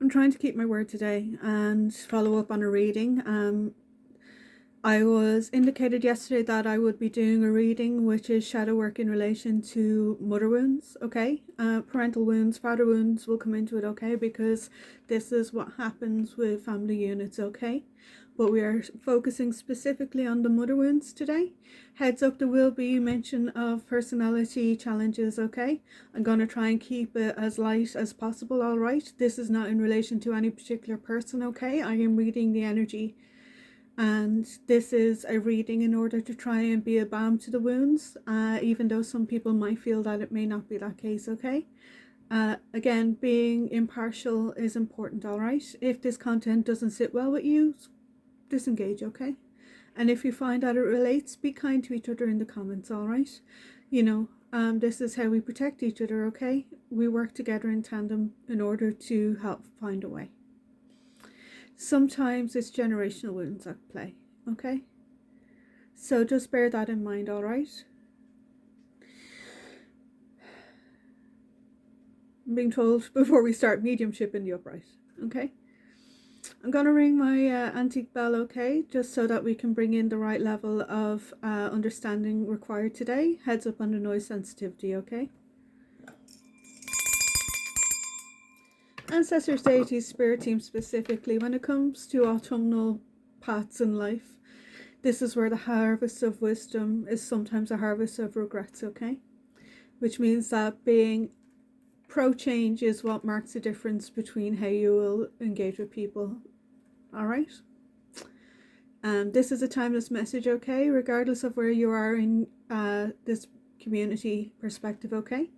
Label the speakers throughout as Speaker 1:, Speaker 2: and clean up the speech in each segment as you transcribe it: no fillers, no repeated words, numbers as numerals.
Speaker 1: I'm trying to keep my word today and follow up on a reading. I was indicated yesterday that I would be doing a reading which is shadow work in relation to mother wounds, okay? Parental wounds, father wounds will come into it, okay? Because this is what happens with family units, okay? But we are focusing specifically on the mother wounds today. Heads up, there will be mention of personality challenges, okay? I'm going to try and keep it as light as possible, all right? This is not in relation to any particular person, okay? I am reading the energy, and this is a reading in order to try and be a balm to the wounds, even though some people might feel that it may not be that case, okay? Again, being impartial is important, all right? If this content doesn't sit well with you, disengage, okay? And if you find that it relates, be kind to each other in the comments, all right? This is how we protect each other, okay? We work together in tandem in order to help find a way. Sometimes it's generational wounds at play, okay? So just bear that in mind, all right? I'm being told before we start mediumship in the upright, okay? I'm going to ring my antique bell, okay? Just so that we can bring in the right level of understanding required today. Heads up on the noise sensitivity, okay? Ancestors, deities, spirit team specifically, when it comes to autumnal paths in life, this is where the harvest of wisdom is sometimes a harvest of regrets, okay? Which means that being pro-change is what marks the difference between how you will engage with people, all right? This is a timeless message, okay? Regardless of where you are in this community perspective, okay?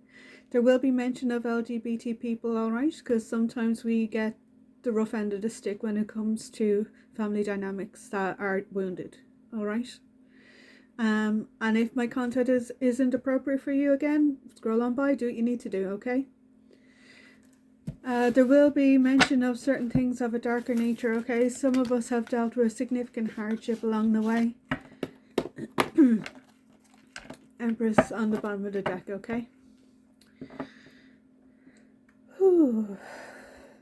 Speaker 1: There will be mention of LGBT people, all right? Because sometimes we get the rough end of the stick when it comes to family dynamics that are wounded, all right? And if my content isn't appropriate for you, again, scroll on by, do what you need to do, okay? There will be mention of certain things of a darker nature, okay? Some of us have dealt with significant hardship along the way. Empress on the bottom of the deck, okay? Whew.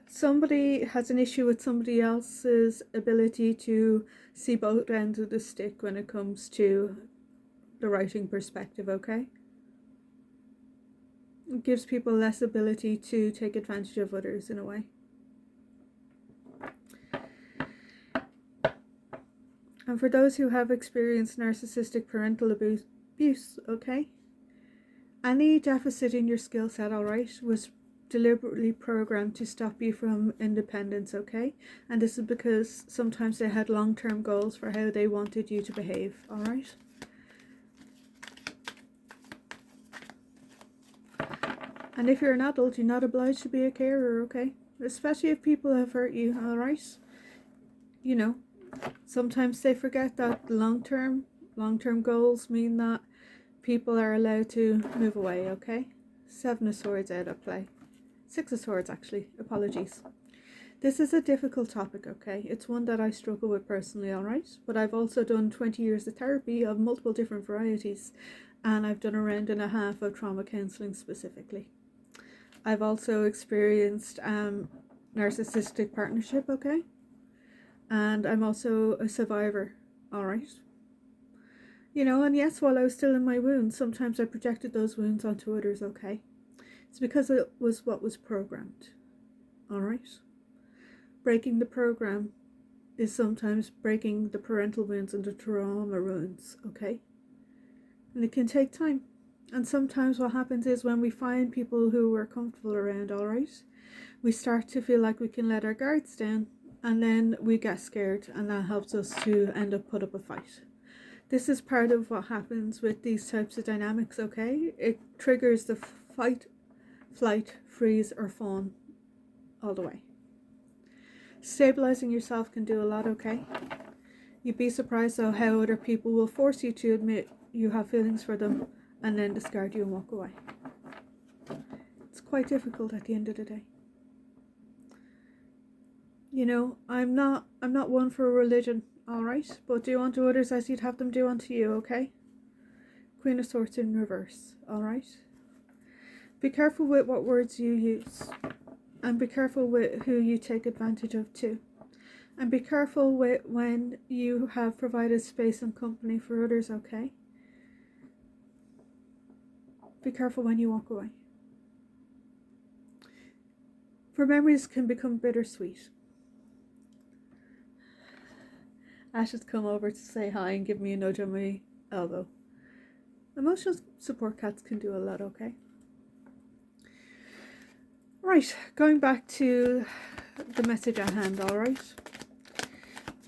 Speaker 1: Somebody has an issue with somebody else's ability to see both ends of the stick when it comes to the writing perspective, okay? It gives people less ability to take advantage of others in a way. And for those who have experienced narcissistic parental abuse, okay? Any deficit in your skill set, all right, was deliberately programmed to stop you from independence, okay? And this is because sometimes they had long-term goals for how they wanted you to behave, all right? And if you're an adult, you're not obliged to be a carer, okay? Especially if people have hurt you, all right? You know, sometimes they forget that long-term goals mean that people are allowed to move away, okay? 7 of Swords out of play. 6 of Swords, actually. Apologies. This is a difficult topic, okay? It's one that I struggle with personally, all right? But I've also done 20 years of therapy of multiple different varieties, and I've done a round and a half of trauma counselling specifically. I've also experienced narcissistic partnership, okay? And I'm also a survivor, all right? You know, and yes, while I was still in my wounds, sometimes I projected those wounds onto others, okay? It's because it was what was programmed, all right? Breaking the program is sometimes breaking the parental wounds and the trauma wounds, okay? And it can take time. And sometimes what happens is when we find people who we're comfortable around, all right, we start to feel like we can let our guards down, and then we get scared, and that helps us to end up put up a fight. This is part of what happens with these types of dynamics, okay? It triggers the fight, flight, freeze, or fawn all the way. Stabilizing yourself can do a lot, okay? You'd be surprised though how other people will force you to admit you have feelings for them and then discard you and walk away. It's quite difficult at the end of the day. You know, I'm not one for religion, alright? But do unto others as you'd have them do unto you, okay? Queen of Swords in reverse, alright? Be careful with what words you use. And be careful with who you take advantage of too. And be careful with when you have provided space and company for others, okay? Be careful when you walk away. For memories can become bittersweet. Ash has come over to say hi and give me a nudge on my elbow. Emotional support cats can do a lot, okay? Right, going back to the message at hand, alright?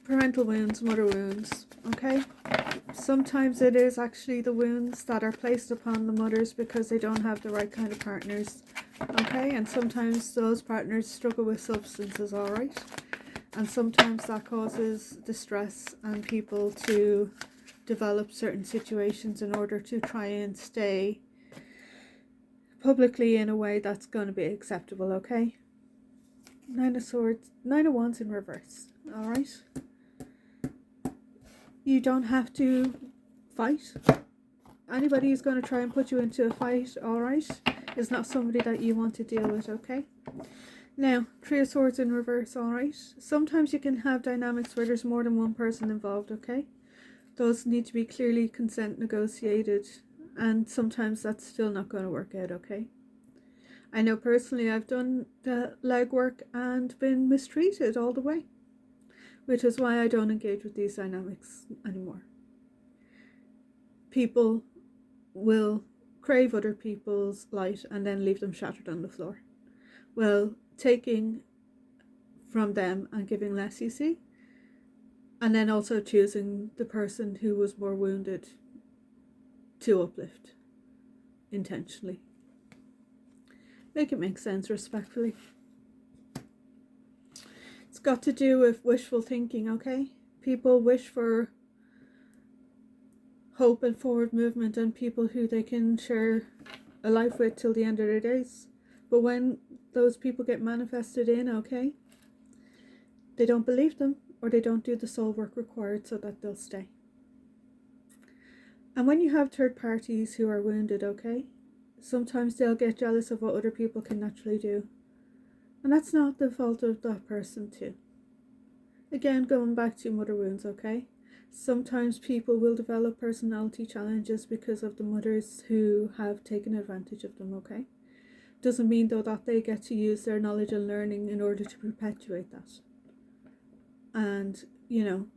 Speaker 1: Parental wounds, mother wounds, okay? Sometimes it is actually the wounds that are placed upon the mothers because they don't have the right kind of partners, okay? And sometimes those partners struggle with substances, alright? And sometimes that causes distress and people to develop certain situations in order to try and stay publicly in a way that's going to be acceptable, okay? Nine of Swords, Nine of Wands in reverse, alright? You don't have to fight. Anybody who's going to try and put you into a fight, alright, is not somebody that you want to deal with, okay? Now, Three of Swords in reverse, alright? Sometimes you can have dynamics where there's more than one person involved, okay? Those need to be clearly consent negotiated, and sometimes that's still not going to work out, okay? I know personally I've done the legwork and been mistreated all the way, which is why I don't engage with these dynamics anymore. People will crave other people's light and then leave them shattered on the floor. Well, taking from them and giving less, you see, and then also choosing the person who was more wounded to uplift intentionally. Make it make sense, respectfully. It's got to do with wishful thinking, okay? People wish for hope and forward movement and people who they can share a life with till the end of their days. But when those people get manifested in, okay, they don't believe them or they don't do the soul work required so that they'll stay. And when you have third parties who are wounded, okay, sometimes they'll get jealous of what other people can naturally do. And that's not the fault of that person too. Again, going back to mother wounds, okay? Sometimes people will develop personality challenges because of the mothers who have taken advantage of them, okay? Doesn't mean though that they get to use their knowledge and learning in order to perpetuate that. And, you know,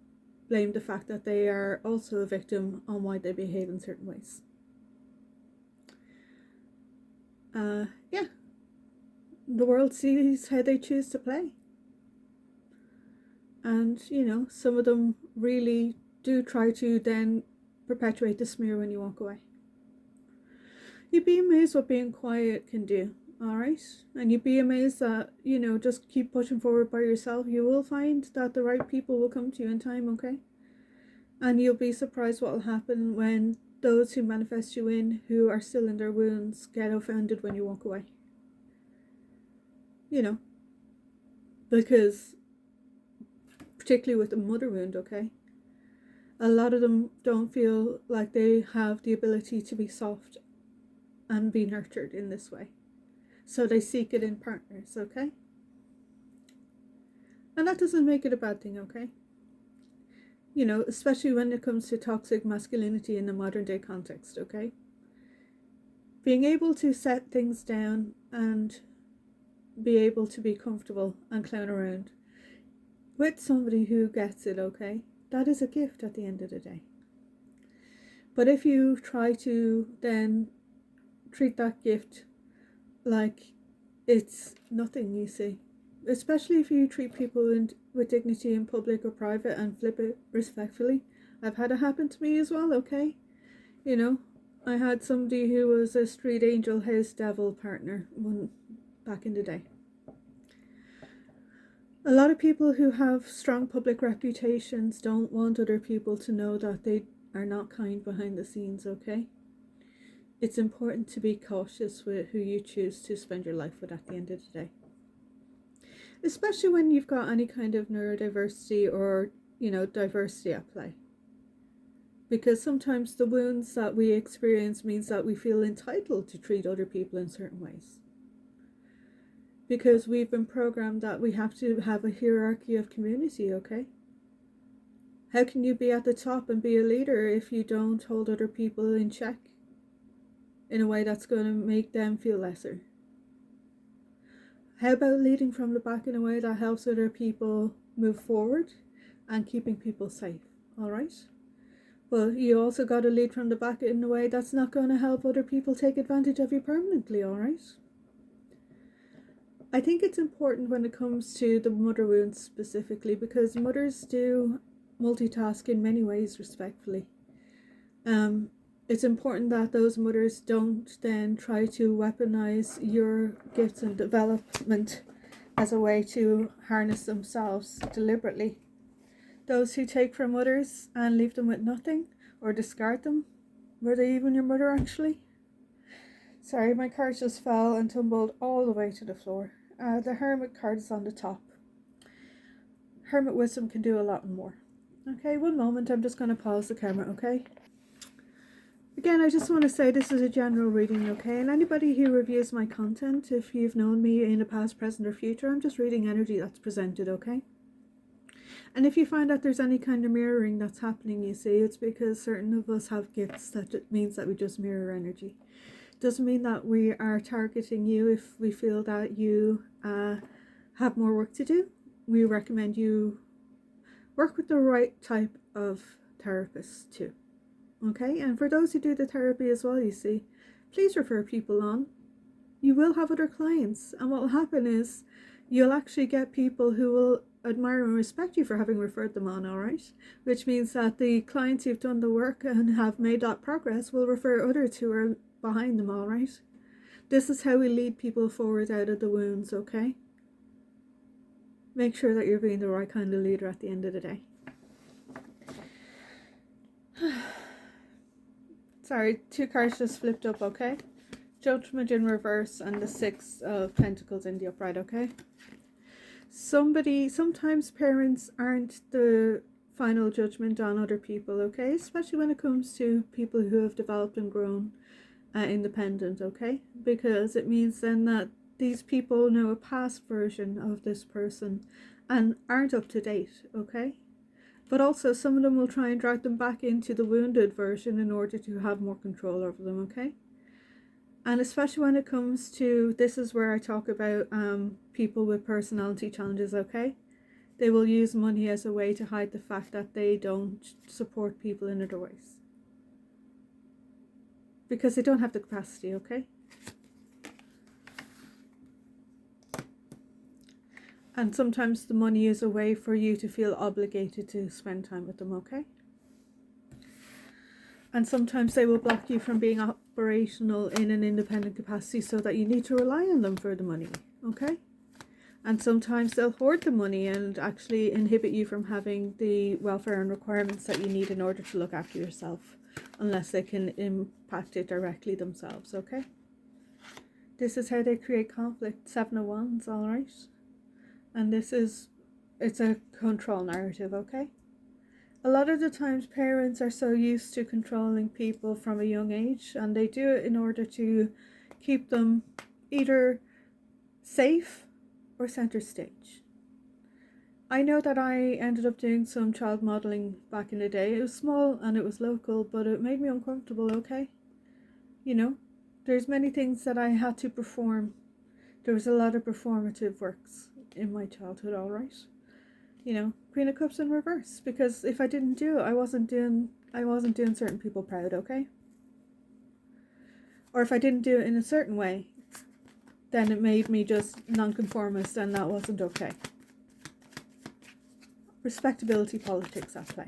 Speaker 1: blame the fact that they are also a victim on why they behave in certain ways. Yeah. The world sees how they choose to play. And, you know, some of them really do try to then perpetuate the smear when you walk away. You'd be amazed what being quiet can do, alright? And you'd be amazed that, you know, just keep pushing forward by yourself. You will find that the right people will come to you in time, okay? And you'll be surprised what will happen when those who manifest you in, who are still in their wounds, get offended when you walk away. You know, because particularly with the mother wound, okay, a lot of them don't feel like they have the ability to be soft and be nurtured in this way. So they seek it in partners, okay? And that doesn't make it a bad thing, okay? You know, especially when it comes to toxic masculinity in the modern day context, okay? Being able to set things down and be able to be comfortable and clown around with somebody who gets it, okay? That is a gift at the end of the day. But if you try to then treat that gift like it's nothing, you see, especially if you treat people with dignity in public or private and flip it respectfully. I've had it happen to me as well, okay? You know, I had somebody who was a street angel house devil partner back in the day. A lot of people who have strong public reputations don't want other people to know that they are not kind behind the scenes, okay? It's important to be cautious with who you choose to spend your life with at the end of the day. Especially when you've got any kind of neurodiversity or, you know, diversity at play. Because sometimes the wounds that we experience means that we feel entitled to treat other people in certain ways. because we've been programmed that we have to have a hierarchy of community, okay? How can you be at the top and be a leader if you don't hold other people in check in a way that's going to make them feel lesser? How about leading from the back in a way that helps other people move forward and keeping people safe, all right? But you also got to lead from the back in a way that's not going to help other people take advantage of you permanently, all right? I think it's important when it comes to the mother wounds specifically, because mothers do multitask in many ways respectfully. It's important that those mothers don't then try to weaponize your gifts and development as a way to harness themselves deliberately. Those who take from others and leave them with nothing or discard them, were they even your mother actually? Sorry, my card just fell and tumbled all the way to the floor. The Hermit card is on the top. Hermit wisdom can do a lot more. Okay, one moment, I'm just going to pause the camera, okay? Again, I just want to say this is a general reading, okay? And anybody who reviews my content, if you've known me in the past, present, or future, I'm just reading energy that's presented, okay? And if you find that there's any kind of mirroring that's happening, you see, it's because certain of us have gifts that it means that we just mirror energy. Doesn't mean that we are targeting you if we feel that you have more work to do. We recommend you work with the right type of therapist too. Okay, and for those who do the therapy as well, you see, please refer people on. You will have other clients, and what will happen is you'll actually get people who will admire and respect you for having referred them on, all right? Which means that the clients who've done the work and have made that progress will refer others who are behind them, all right? This is how we lead people forward out of the wounds, okay? Make sure that you're being the right kind of leader at the end of the day. Sorry, 2 cards just flipped up, okay? Judgment in reverse and the 6 of Pentacles in the upright, okay? Sometimes parents aren't the final judgment on other people, okay? Especially when it comes to people who have developed and grown independent, okay? Because it means then that these people know a past version of this person and aren't up to date, okay? But also some of them will try and drag them back into the wounded version in order to have more control over them, okay? And especially when it comes to, this is where I talk about people with personality challenges, okay? They will use money as a way to hide the fact that they don't support people in other ways. Because they don't have the capacity, okay? And sometimes the money is a way for you to feel obligated to spend time with them, okay? And sometimes they will block you from being operational in an independent capacity so that you need to rely on them for the money, okay? And sometimes they'll hoard the money and actually inhibit you from having the welfare and requirements that you need in order to look after yourself, unless they can impact it directly themselves, okay? This is how they create conflict. 7 of Wands, all right? And it's a control narrative, okay? A lot of the times parents are so used to controlling people from a young age, and they do it in order to keep them either safe or center stage. I know that I ended up doing some child modeling back in the day. It was small and it was local, but it made me uncomfortable, okay? You know, there's many things that I had to perform. There was a lot of performative works in my childhood, all right? You know, Queen of Cups in reverse, because if I didn't do it, I wasn't doing certain people proud, okay? Or if I didn't do it in a certain way, then it made me just nonconformist, and that wasn't okay. Respectability politics at play.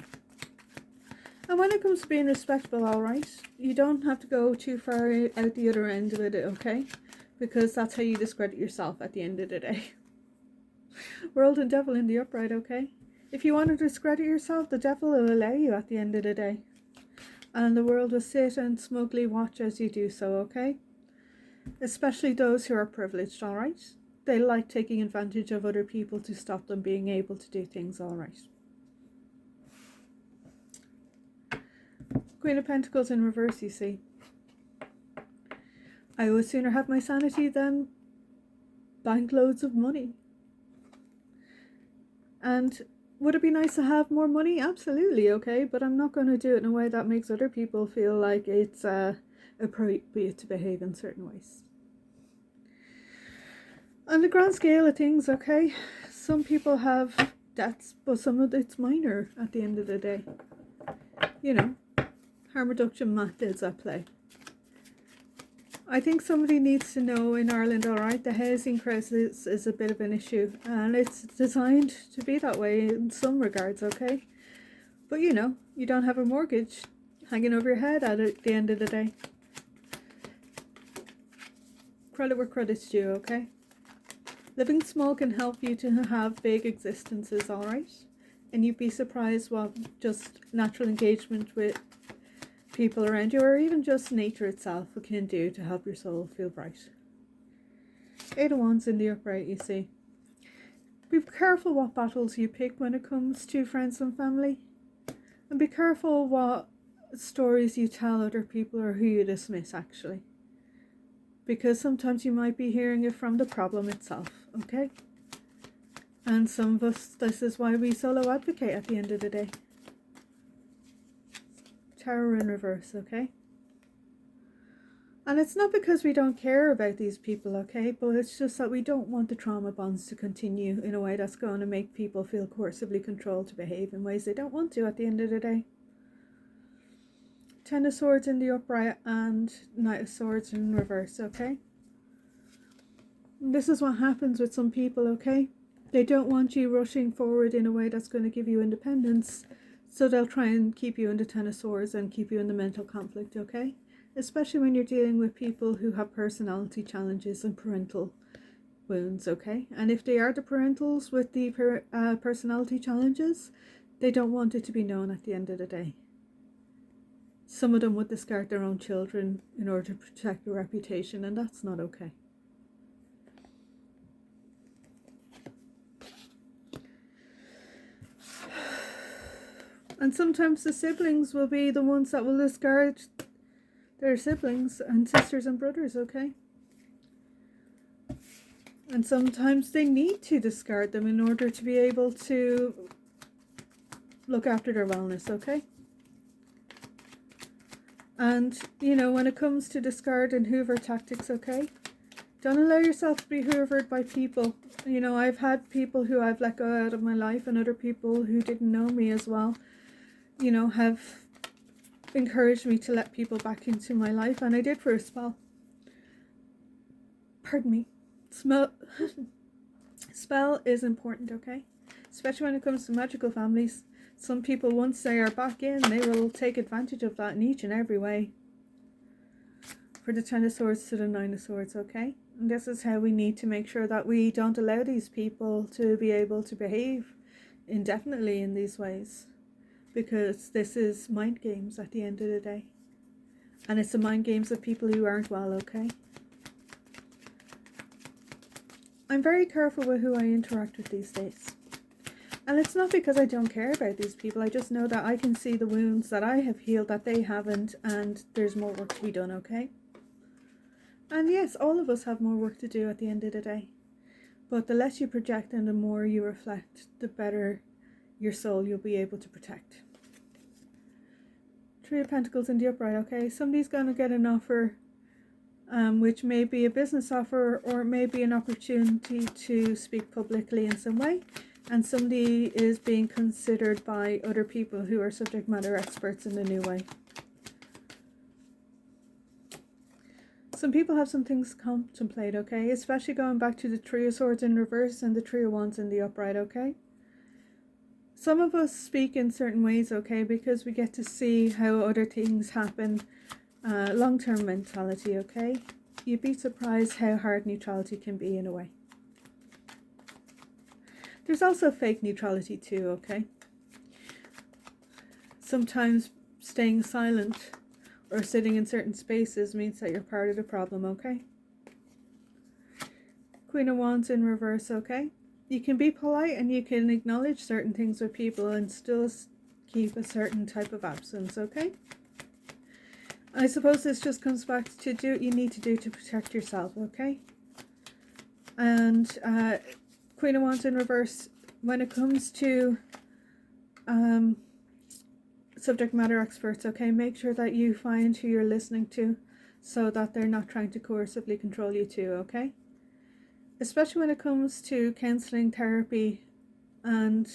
Speaker 1: And when it comes to being respectable, all right, you don't have to go too far out the other end of it, okay? Because that's how you discredit yourself at the end of the day. World and Devil in the upright, okay? If you want to discredit yourself, the devil will allow you at the end of the day. And the world will sit and smugly watch as you do so, okay? Especially those who are privileged, all right? They like taking advantage of other people to stop them being able to do things, all right? Queen of Pentacles in reverse, you see. I would sooner have my sanity than bank loads of money. And would it be nice to have more money? Absolutely, okay, but I'm not going to do it in a way that makes other people feel like it's appropriate to behave in certain ways. On the grand scale of things, okay, some people have debts, but some of it's minor at the end of the day. You know, harm reduction methods at play. I think somebody needs to know in Ireland, alright, the housing crisis is a bit of an issue, and it's designed to be that way in some regards, okay? But you know, you don't have a mortgage hanging over your head at the end of the day. Credit where credit's due, okay? Living small can help you to have big existences, alright? And you'd be surprised what just natural engagement with people around you, or even just nature itself, can do to help your soul feel bright. 8 of Wands in the upright, you see. Be careful what battles you pick when it comes to friends and family. And be careful what stories you tell other people or who you dismiss, actually. Because sometimes you might be hearing it from the problem itself, okay? And some of us, this is why we solo advocate at the end of the day. Tower in reverse, okay? And it's not because we don't care about these people, okay? But it's just that we don't want the trauma bonds to continue in a way that's going to make people feel coercively controlled to behave in ways they don't want to at the end of the day. 10 of Swords in the upright and Knight of Swords in reverse, okay? And this is what happens with some people, okay? They don't want you rushing forward in a way that's going to give you independence. So they'll try and keep you in the 10 of Swords and keep you in the mental conflict, okay? Especially when you're dealing with people who have personality challenges and parental wounds, okay? And if they are the parentals with the personality challenges, they don't want it to be known at the end of the day. Some of them would discard their own children in order to protect their reputation, and that's not okay. And sometimes the siblings will be the ones that will discard their siblings and sisters and brothers, okay? And sometimes they need to discard them in order to be able to look after their wellness, okay? And, you know, when it comes to discard and hoover tactics, okay? Don't allow yourself to be hoovered by people. You know, I've had people who I've let go out of my life, and other people who didn't know me as well, you know, have encouraged me to let people back into my life, and I did for a spell. Pardon me. Spell is important, okay? Especially when it comes to magical families. Some people, once they are back in, they will take advantage of that in each and every way. For the 10 of Swords to the 9 of Swords, okay? And this is how we need to make sure that we don't allow these people to be able to behave indefinitely in these ways. Because this is mind games at the end of the day. And it's the mind games of people who aren't well, okay? I'm very careful with who I interact with these days. And it's not because I don't care about these people. I just know that I can see the wounds that I have healed that they haven't, and there's more work to be done, okay? And yes, all of us have more work to do at the end of the day. But the less you project and the more you reflect, the better your soul you'll be able to protect. 3 of Pentacles in the upright, okay? Somebody's going to get an offer, which may be a business offer, or it may be an opportunity to speak publicly in some way. And somebody is being considered by other people who are subject matter experts in a new way. Some people have some things to contemplate, okay? Especially going back to the 3 of Swords in reverse and the 3 of Wands in the upright, okay? Some of us speak in certain ways, okay, because we get to see how other things happen. Long-term mentality, okay? You'd be surprised how hard neutrality can be in a way. There's also fake neutrality too, okay? Sometimes staying silent or sitting in certain spaces means that you're part of the problem, okay? Queen of Wands in reverse, okay? You can be polite and you can acknowledge certain things with people and still keep a certain type of absence, okay? I suppose this just comes back to do what you need to do to protect yourself, okay? And Queen of Wands in reverse, when it comes to subject matter experts, okay, make sure that you find who you're listening to so that they're not trying to coercively control you too, okay? Especially when it comes to counseling, therapy, and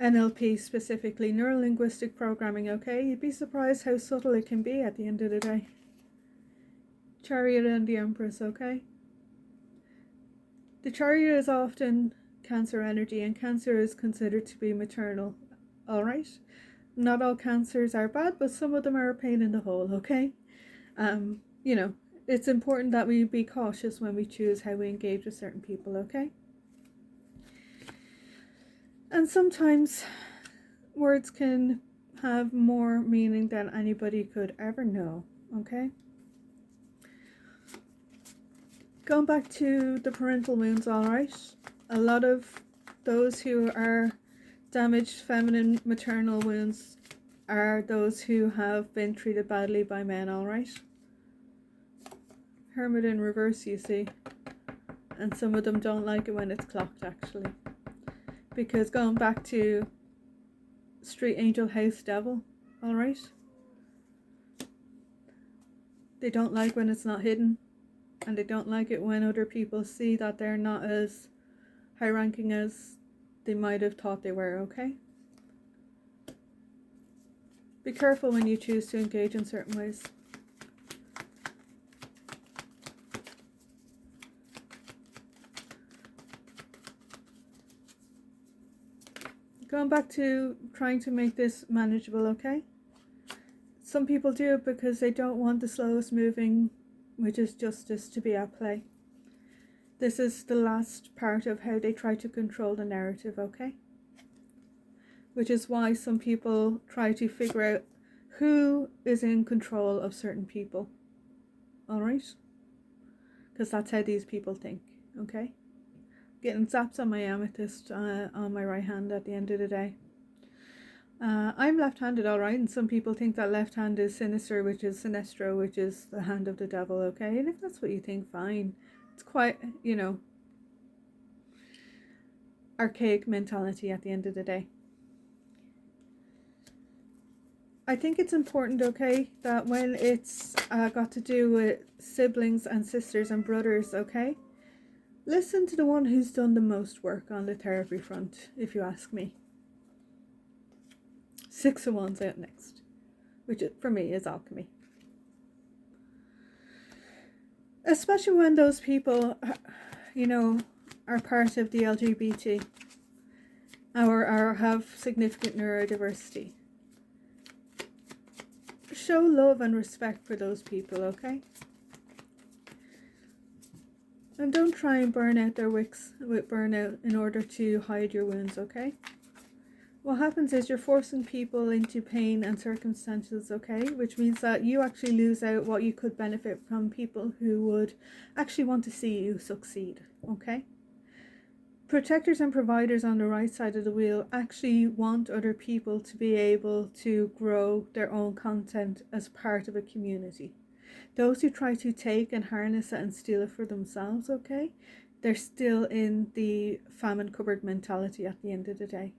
Speaker 1: NLP specifically, neuro-linguistic programming, okay? You'd be surprised how subtle it can be at the end of the day. Chariot and the Empress, okay? The Chariot is often Cancer energy, and Cancer is considered to be maternal, alright? Not all cancers are bad, but some of them are a pain in the hole, okay? You know, it's important that we be cautious when we choose how we engage with certain people, okay? And sometimes words can have more meaning than anybody could ever know, okay? Going back to the parental wounds, alright? A lot of those who are damaged feminine maternal wounds are those who have been treated badly by men, alright? Hermit in reverse, you see. And some of them don't like it when it's clocked, actually. Because going back to Street Angel House Devil, alright? They don't like when it's not hidden. And they don't like it when other people see that they're not as high ranking as they might have thought they were, okay? Be careful when you choose to engage in certain ways. Going back to trying to make this manageable, okay? Some people do it because they don't want the slowest moving, which is justice, to be at play. This is the last part of how they try to control the narrative, okay? Which is why some people try to figure out who is in control of certain people, alright? Because that's how these people think, okay? Getting zaps on my amethyst on my right hand at the end of the day. I'm left-handed, alright, and some people think that left hand is sinister, which is sinestro, which is the hand of the devil, okay? And if that's what you think, fine. It's quite, you know, archaic mentality at the end of the day. I think it's important, okay, that when it's got to do with siblings and sisters and brothers, okay, listen to the one who's done the most work on the therapy front, if you ask me. 6 of Wands out next, which for me is alchemy. Especially when those people, you know, are part of the LGBT or have significant neurodiversity. Show love and respect for those people, okay? And don't try and burn out their wicks with burnout in order to hide your wounds, okay? What happens is you're forcing people into pain and circumstances, okay? Which means that you actually lose out what you could benefit from people who would actually want to see you succeed, okay? Protectors and providers on the right side of the wheel actually want other people to be able to grow their own content as part of a community. Those who try to take and harness it and steal it for themselves, okay? They're still in the famine cupboard mentality at the end of the day.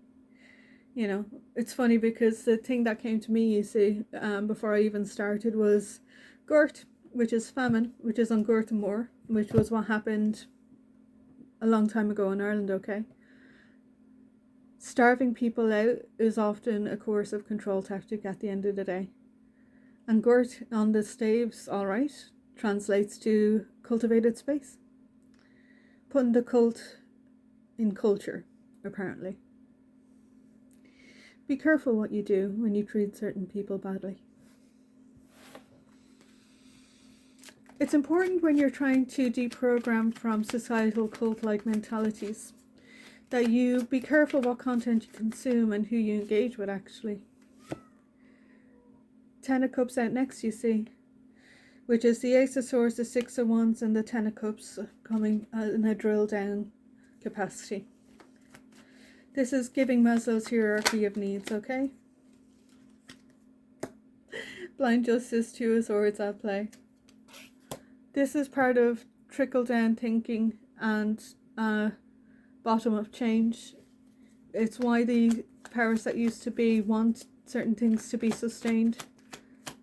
Speaker 1: You know, it's funny because the thing that came to me, you see, before I even started was Gurt, which is famine, which is on Gurt and Moor, which was what happened a long time ago in Ireland, okay? Starving people out is often a coercive control tactic at the end of the day. And Gurt on the staves, alright, translates to cultivated space. Putting the cult in culture, apparently. Be careful what you do when you treat certain people badly. It's important when you're trying to deprogram from societal cult-like mentalities that you be careful what content you consume and who you engage with, actually. 10 of Cups out next, you see, which is the Ace of Swords, the 6 of Wands, and the 10 of Cups coming in a drill down capacity. This is giving Maslow's hierarchy of needs, okay? Blind Justice, 2 of Swords at play. This is part of trickle down thinking and bottom up change. It's why the powers that used to be want certain things to be sustained.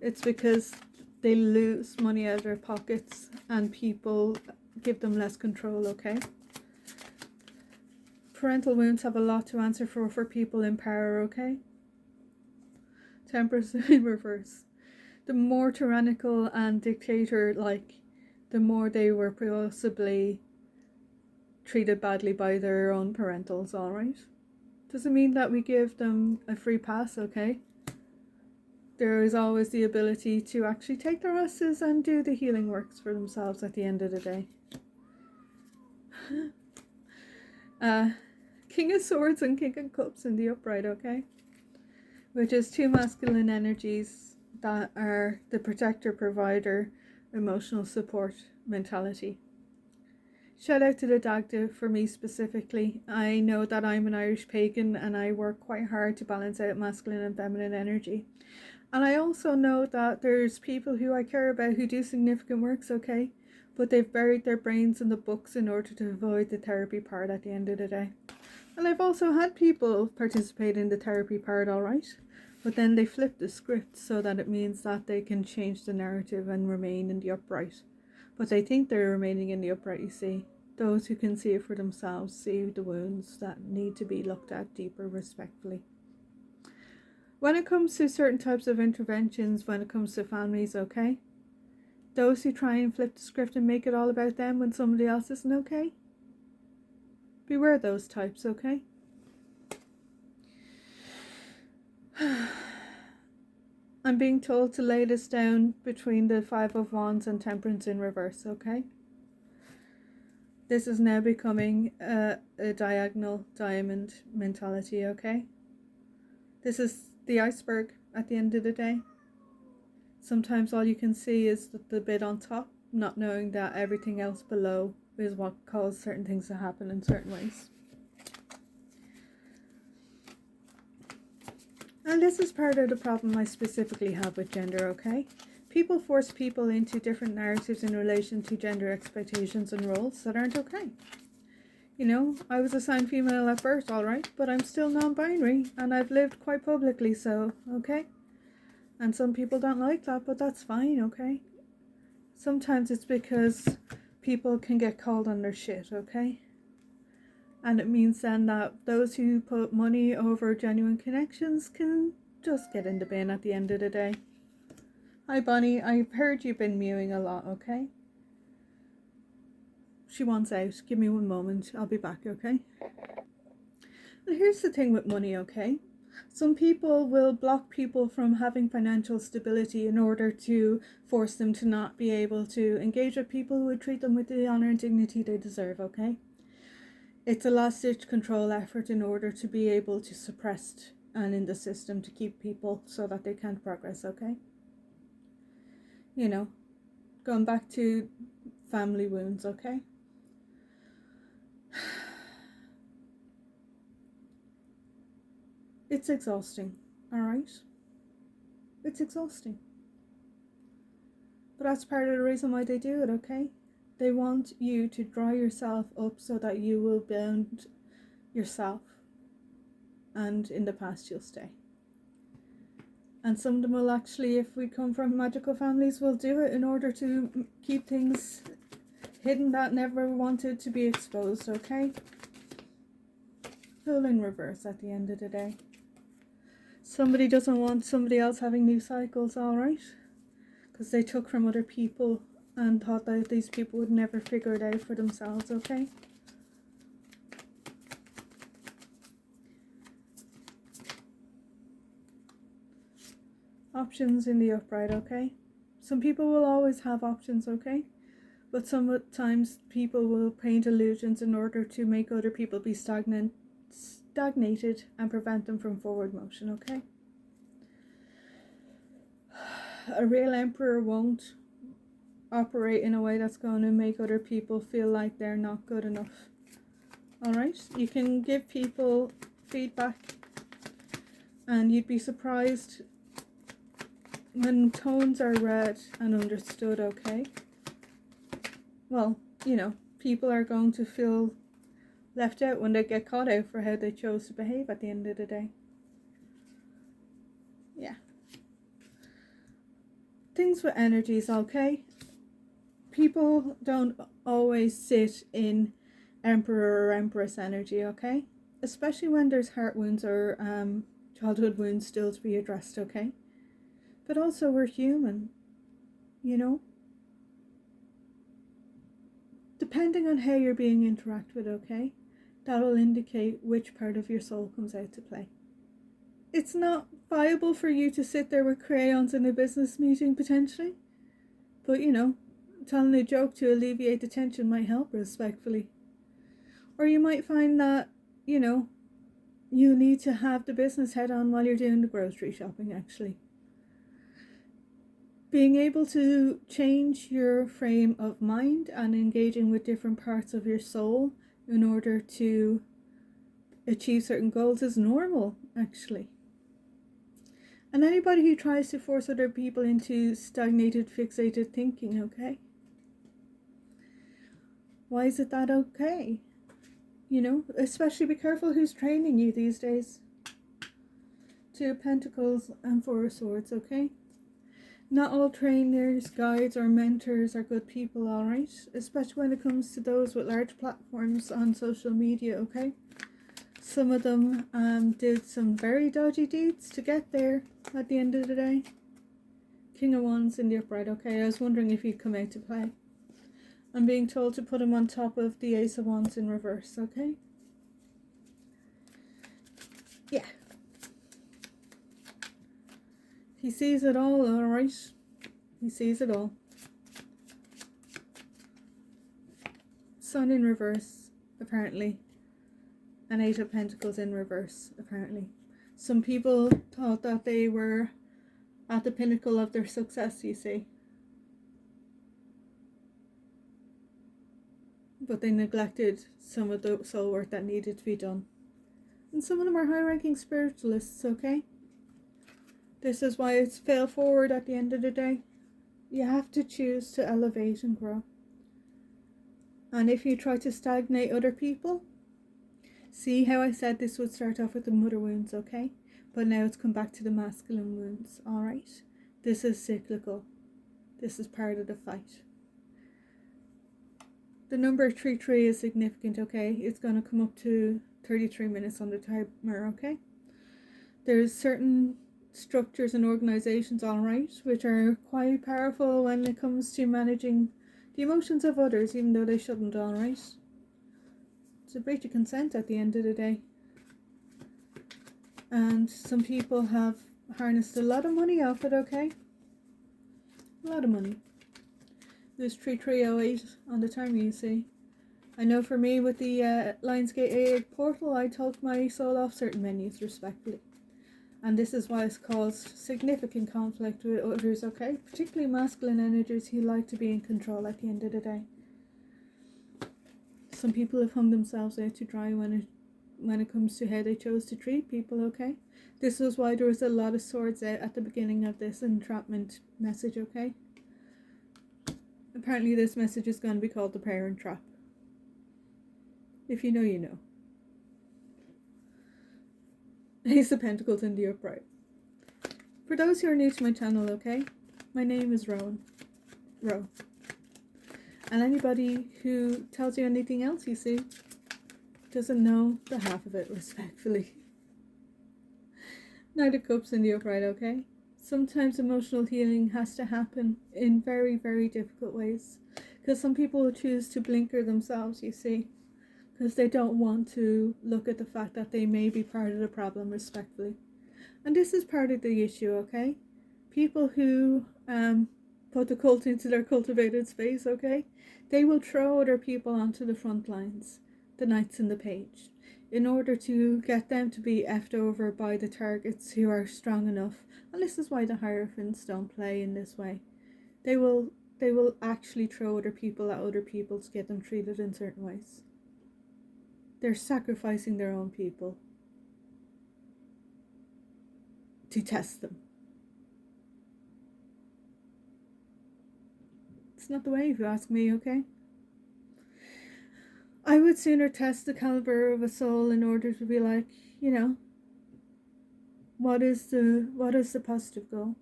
Speaker 1: It's because they lose money out of their pockets and people give them less control, okay? Parental wounds have a lot to answer for people in power, okay? Temperance in reverse. The more tyrannical and dictator-like, the more they were possibly treated badly by their own parentals, alright? Doesn't mean that we give them a free pass, okay? There is always the ability to actually take their asses and do the healing works for themselves at the end of the day. King of Swords and King of Cups in the upright, okay? Which is two masculine energies that are the protector, provider, emotional support mentality. Shout out to the Dagda for me specifically. I know that I'm an Irish pagan and I work quite hard to balance out masculine and feminine energy. And I also know that there's people who I care about who do significant works, okay? But they've buried their brains in the books in order to avoid the therapy part at the end of the day. And I've also had people participate in the therapy part, alright? But then they flip the script so that it means that they can change the narrative and remain in the upright. But they think they're remaining in the upright, you see. Those who can see it for themselves see the wounds that need to be looked at deeper respectfully. When it comes to certain types of interventions, when it comes to families, okay? Those who try and flip the script and make it all about them when somebody else isn't okay? Beware those types, okay? I'm being told to lay this down between the Five of Wands and Temperance in reverse, okay? This is now becoming a diagonal diamond mentality, okay? This is the iceberg at the end of the day. Sometimes all you can see is the bit on top, not knowing that everything else below is what caused certain things to happen in certain ways. And this is part of the problem I specifically have with gender, okay? People force people into different narratives in relation to gender expectations and roles that aren't okay. You know, I was assigned female at birth, alright, but I'm still non-binary and I've lived quite publicly, so, okay? And some people don't like that, but that's fine, okay? Sometimes it's because people can get called on their shit, okay? And it means then that those who put money over genuine connections can just get in the bin at the end of the day. Hi Bonnie, I've heard you've been mewing a lot, okay? She wants out. Give me one moment. I'll be back, okay? And here's the thing with money, okay? Some people will block people from having financial stability in order to force them to not be able to engage with people who would treat them with the honour and dignity they deserve, okay? It's a last-ditch control effort in order to be able to suppress and in the system to keep people so that they can't progress, okay? You know, going back to family wounds, okay? It's exhausting, alright? It's exhausting. But that's part of the reason why they do it, okay? They want you to dry yourself up so that you will bend yourself. And in the past you'll stay. And some of them will actually, if we come from magical families, will do it in order to keep things hidden that never wanted to be exposed, okay? Full in reverse at the end of the day. Somebody doesn't want somebody else having new cycles, alright? Because they took from other people and thought that these people would never figure it out for themselves, okay? Options in the upright, okay? Some people will always have options, okay? But sometimes people will paint illusions in order to make other people be stagnated and prevent them from forward motion, okay? A real emperor won't operate in a way that's going to make other people feel like they're not good enough. Alright? You can give people feedback and you'd be surprised when tones are read and understood, okay? Well, people are going to feel left out when they get caught out for how they chose to behave at the end of the day. Yeah. Things with energies, okay? People don't always sit in Emperor or Empress energy, okay? Especially when there's heart wounds or childhood wounds still to be addressed, okay? But also we're human, Depending on how you're being interacted with, okay? That'll indicate which part of your soul comes out to play. It's not viable for you to sit there with crayons in a business meeting, potentially. But, telling a joke to alleviate the tension might help, respectfully. Or you might find that, you need to have the business head on while you're doing the grocery shopping, actually. Being able to change your frame of mind and engaging with different parts of your soul in order to achieve certain goals is normal, actually. And anybody who tries to force other people into stagnated, fixated thinking, okay? Why is it that okay? Especially be careful who's training you these days. 2 of Pentacles and 4 of Swords, okay? Not all trainers, guides, or mentors are good people, alright? Especially when it comes to those with large platforms on social media, okay? Some of them did some very dodgy deeds to get there at the end of the day. King of Wands in the upright, okay? I was wondering if he'd come out to play. I'm being told to put him on top of the Ace of Wands in reverse, okay? Yeah. He sees it all, alright? He sees it all. Sun in reverse, apparently. And 8 of Pentacles in reverse, apparently. Some people thought that they were at the pinnacle of their success, you see. But they neglected some of the soul work that needed to be done. And some of them are high-ranking spiritualists, okay? This is why it's fail forward at the end of the day. You have to choose to elevate and grow. And if you try to stagnate other people, see how I said this would start off with the mother wounds, okay? But now it's come back to the masculine wounds, alright? This is cyclical. This is part of the fight. The number 33 is significant, okay? It's going to come up to 33 minutes on the timer, okay? There's certain structures and organizations, alright, which are quite powerful when it comes to managing the emotions of others, even though they shouldn't, alright? It's a breach of consent at the end of the day. And some people have harnessed a lot of money off it, okay? A lot of money. There's 3308 on the timer, you see. I know for me with the Lionsgate AA portal, I took my soul off certain menus, respectfully. And this is why it's caused significant conflict with others, okay? Particularly masculine energies who like to be in control at the end of the day. Some people have hung themselves out to dry when it comes to how they chose to treat people, okay? This is why there was a lot of swords out at the beginning of this entrapment message, okay? Apparently this message is going to be called the Parent Trap. If you know, you know. Ace of Pentacles in the upright. For those who are new to my channel, okay? My name is Ro. And anybody who tells you anything else, you see, doesn't know the half of it, respectfully. Knight of Cups in the upright, okay? Sometimes emotional healing has to happen in very, very difficult ways. Because some people will choose to blinker themselves, you see. Because they don't want to look at the fact that they may be part of the problem, respectfully. And this is part of the issue, okay? People who put the cult into their cultivated space, okay? They will throw other people onto the front lines, the knights in the page, in order to get them to be effed over by the targets who are strong enough. And this is why the Hierophants don't play in this way. They will actually throw other people at other people to get them treated in certain ways. They're sacrificing their own people to test them. It's not the way, if you ask me, okay? I would sooner test the caliber of a soul in order to be like, you know, what is the positive goal?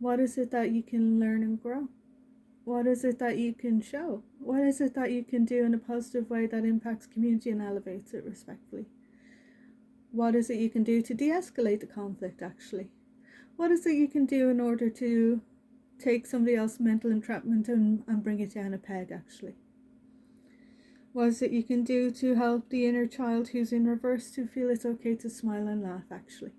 Speaker 1: What is it that you can learn and grow? What is it that you can show? What is it that you can do in a positive way that impacts community and elevates it respectfully? What is it you can do to de-escalate the conflict, actually? What is it you can do in order to take somebody else's mental entrapment and bring it down a peg, actually? What is it you can do to help the inner child who's in reverse to feel it's okay to smile and laugh, actually?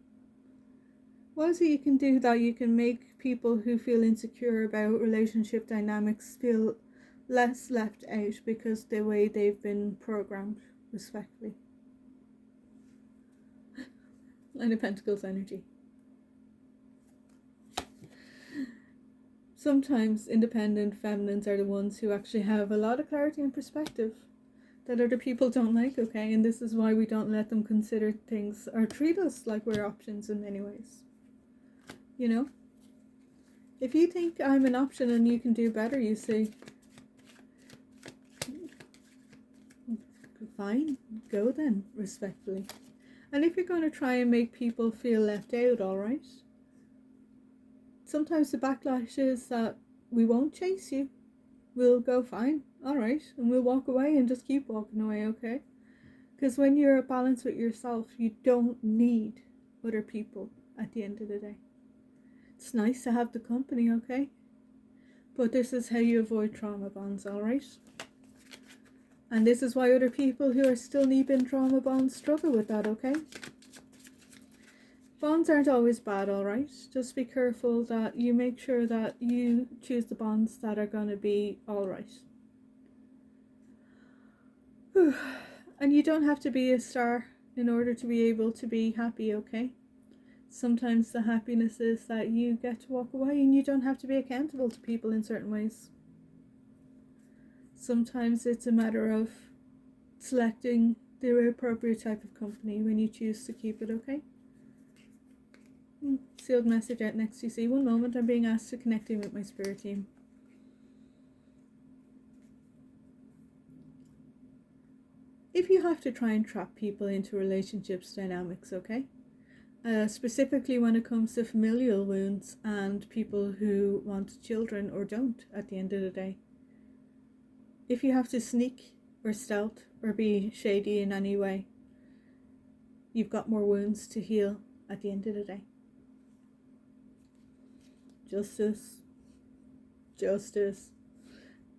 Speaker 1: What is it you can do that you can make people who feel insecure about relationship dynamics feel less left out because the way they've been programmed, respectfully? Nine of Pentacles energy. Sometimes independent feminines are the ones who actually have a lot of clarity and perspective that other people don't like, okay? And this is why we don't let them consider things or treat us like we're options in many ways. You know? If you think I'm an option and you can do better, you say, fine, go then, respectfully. And if you're going to try and make people feel left out, alright? Sometimes the backlash is that we won't chase you. We'll go, fine, alright, and we'll walk away and just keep walking away, okay? Because when you're at balance with yourself, you don't need other people at the end of the day. It's nice to have the company, okay? But this is how you avoid trauma bonds, alright? And this is why other people who are still deep in trauma bonds struggle with that, okay? Bonds aren't always bad, alright? Just be careful that you make sure that you choose the bonds that are going to be alright. And you don't have to be a star in order to be able to be happy, okay? Sometimes the happiness is that you get to walk away and you don't have to be accountable to people in certain ways. Sometimes it's a matter of selecting the appropriate type of company when you choose to keep it, okay? Sealed message out next. You see, one moment I'm being asked to connect in with my spirit team. If you have to try and trap people into relationships dynamics, okay? Specifically when it comes to familial wounds and people who want children or don't at the end of the day. If you have to sneak or stealth or be shady in any way, you've got more wounds to heal at the end of the day. Justice.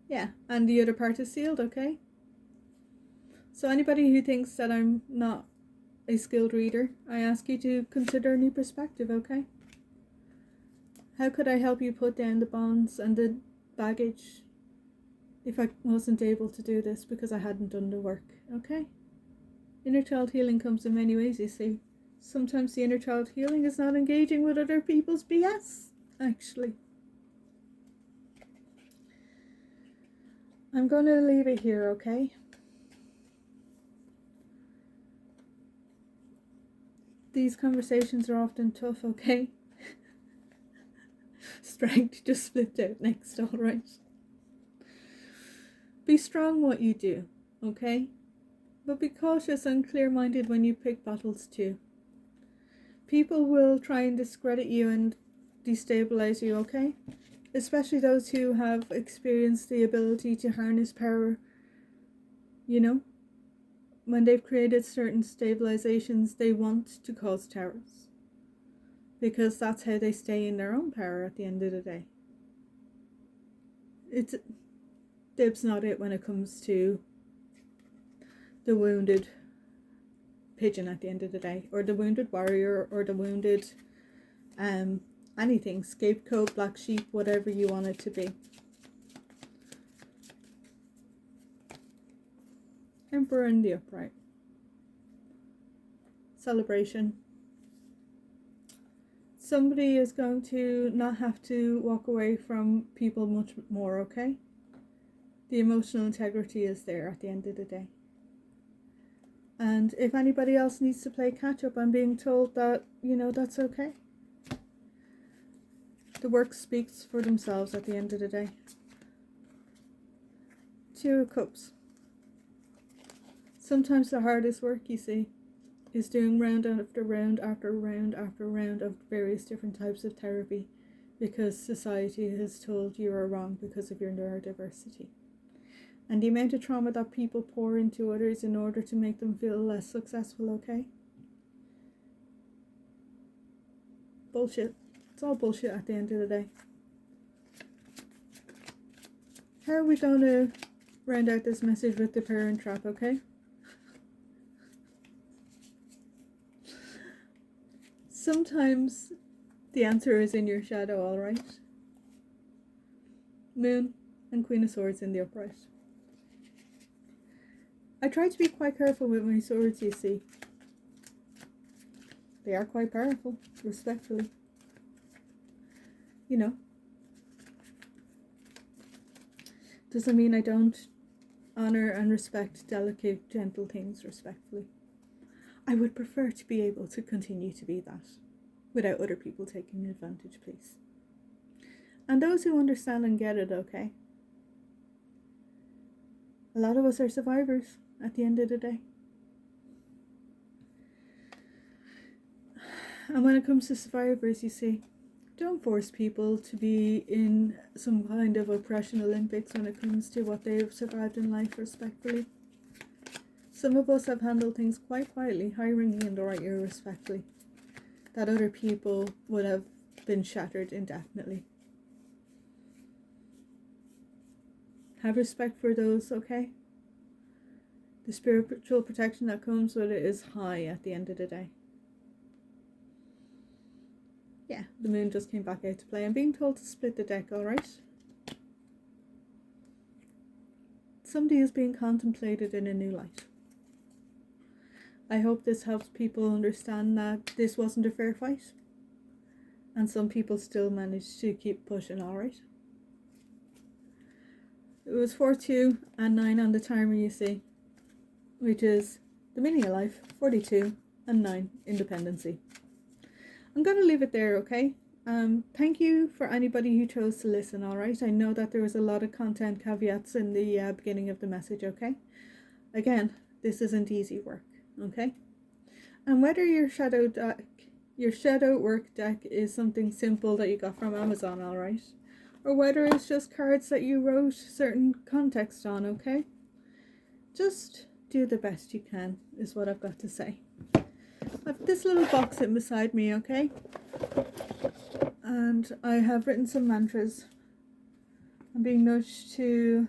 Speaker 1: Yeah, and the other part is sealed, okay? So anybody who thinks that I'm not a skilled reader, I ask you to consider a new perspective, okay? How could I help you put down the bonds and the baggage if I wasn't able to do this because I hadn't done the work, okay? Inner child healing comes in many ways, you see. Sometimes the inner child healing is not engaging with other people's BS, actually. I'm going to leave it here, okay? These conversations are often tough, okay? Strength just flipped out next, alright? Be strong what you do, okay? But be cautious and clear-minded when you pick battles too. People will try and discredit you and destabilize you, okay? Especially those who have experienced the ability to harness power, you know? When they've created certain stabilizations, they want to cause terrors. Because that's how they stay in their own power at the end of the day. Dib's not it when it comes to the wounded pigeon at the end of the day, or the wounded warrior, or the wounded anything, scapegoat, black sheep, whatever you want it to be. Emperor in the upright. Celebration. Somebody is going to not have to walk away from people much more, okay? The emotional integrity is there at the end of the day. And if anybody else needs to play catch up, I'm being told that, you know, that's okay. The work speaks for themselves at the end of the day. 2 of Cups. Sometimes the hardest work, you see, is doing round after round after round after round of various different types of therapy, because society has told you are wrong because of your neurodiversity. And the amount of trauma that people pour into others in order to make them feel less successful, okay? Bullshit. It's all bullshit at the end of the day. How are we going to round out this message with the parent trap, okay? Sometimes the answer is in your shadow, alright? Moon and Queen of Swords in the upright. I try to be quite careful with my swords, you see. They are quite powerful, respectfully. You know. Doesn't mean I don't honour and respect delicate, gentle things respectfully. I would prefer to be able to continue to be that, without other people taking advantage, please. And those who understand and get it, okay? A lot of us are survivors at the end of the day. And when it comes to survivors, you see, don't force people to be in some kind of oppression Olympics when it comes to what they've survived in life respectfully. Some of us have handled things quite quietly, high-ringing in the right ear respectfully, that other people would have been shattered indefinitely. Have respect for those, okay? The spiritual protection that comes with it is high at the end of the day. Yeah, the moon just came back out to play. I'm being told to split the deck, alright? Somebody is being contemplated in a new light. I hope this helps people understand that this wasn't a fair fight. And some people still managed to keep pushing, alright? It was 4-2 and 9 on the timer, you see. Which is the meaning of life, 42 and 9, independency. I'm going to leave it there, okay? Thank you for anybody who chose to listen, alright? I know that there was a lot of content caveats in the beginning of the message, okay? Again, this isn't easy work, okay? And whether your shadow work deck is something simple that you got from Amazon, alright? Or whether it's just cards that you wrote certain context on, okay? Just do the best you can, is what I've got to say. I've this little box sitting beside me, okay? And I have written some mantras. I'm being nudged to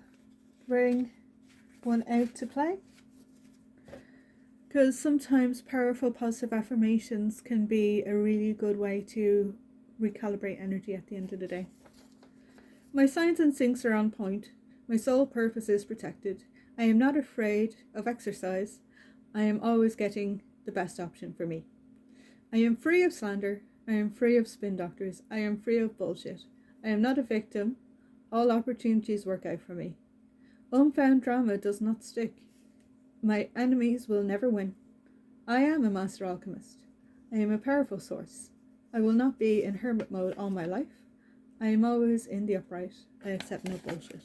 Speaker 1: bring one out to play. Because sometimes powerful positive affirmations can be a really good way to recalibrate energy at the end of the day. My signs and sinks are on point. My sole purpose is protected. I am not afraid of exercise. I am always getting the best option for me. I am free of slander. I am free of spin doctors. I am free of bullshit. I am not a victim. All opportunities work out for me. Unfound drama does not stick. My enemies will never win. I am a master alchemist. I am a powerful source. I will not be in hermit mode all my life. I am always in the upright. I accept no bullshit.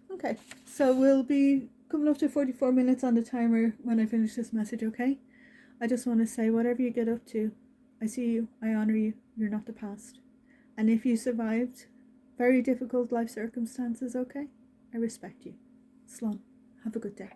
Speaker 1: Okay, so we'll be coming up to 44 minutes on the timer when I finish this message, okay? I just want to say, whatever you get up to, I see you, I honour you, you're not the past. And if you survived very difficult life circumstances, okay, I respect you. Slán, have a good day.